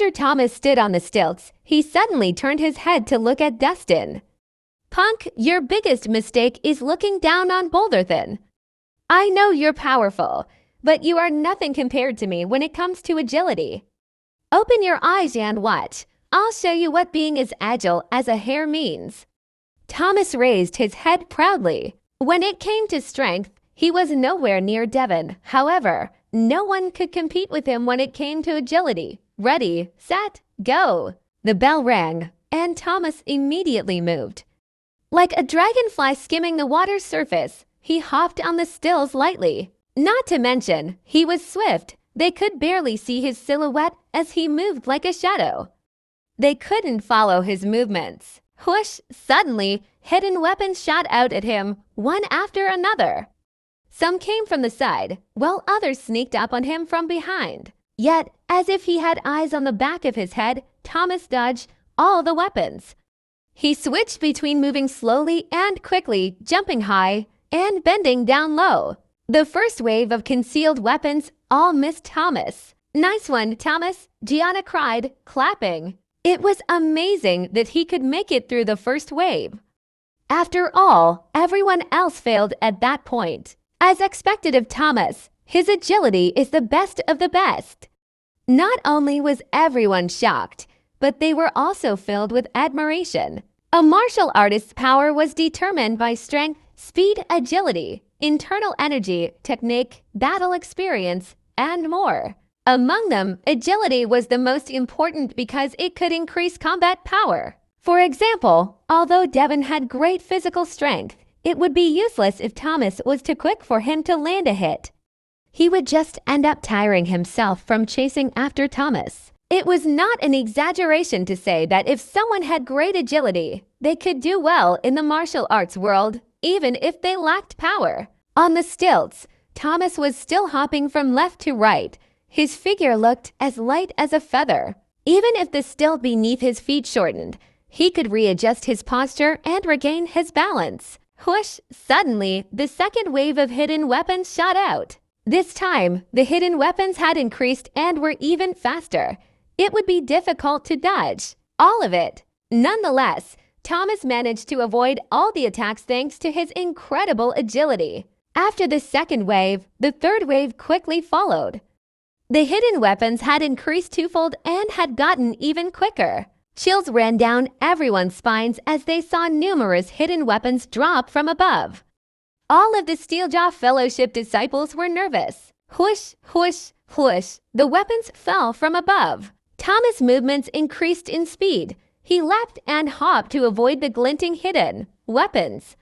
After Thomas stood on the stilts, he suddenly turned his head to look at Dustin. "Punk, your biggest mistake is looking down on Boulderthin. I know you're powerful, but you are nothing compared to me when it comes to agility. Open your eyes and watch. I'll show you what being as agile as a hare means." Thomas raised his head proudly. When it came to strength, he was nowhere near Devon. However, no one could compete with him when it came to agility. Ready, set, go. The bell rang, and Thomas immediately moved. Like a dragonfly skimming the water's surface, he hopped on the stills lightly. Not to mention, he was swift. They could barely see his silhouette as he moved like a shadow. They couldn't follow his movements. Whoosh! Suddenly, hidden weapons shot out at him, one after another. Some came from the side, while others sneaked up on him from behind. Yet, as if he had eyes on the back of his head, Thomas dodged all the weapons. He switched between moving slowly and quickly, jumping high, and bending down low. The first wave of concealed weapons all missed Thomas. "Nice one, Thomas," Gianna cried, clapping. It was amazing that he could make it through the first wave. After all, everyone else failed at that point. As expected of Thomas, his agility is the best of the best. Not only was everyone shocked, but they were also filled with admiration. A martial artist's power was determined by strength, speed, agility, internal energy, technique, battle experience, and more. Among them, agility was the most important because it could increase combat power. For example, although Devon had great physical strength, it would be useless if Thomas was too quick for him to land a hit. He would just end up tiring himself from chasing after Thomas. It was not an exaggeration to say that if someone had great agility, they could do well in the martial arts world, even if they lacked power. On the stilts, Thomas was still hopping from left to right. His figure looked as light as a feather. Even if the stilt beneath his feet shortened, he could readjust his posture and regain his balance. Whoosh! Suddenly, the second wave of hidden weapons shot out. This time, the hidden weapons had increased and were even faster. It would be difficult to dodge. All of it. Nonetheless, Thomas managed to avoid all the attacks thanks to his incredible agility. After the second wave, the third wave quickly followed. The hidden weapons had increased twofold and had gotten even quicker. Chills ran down everyone's spines as they saw numerous hidden weapons drop from above. All of the Steeljaw Fellowship disciples were nervous. Whoosh, whoosh, whoosh. The weapons fell from above. Thomas' movements increased in speed. He leapt and hopped to avoid the glinting hidden weapons.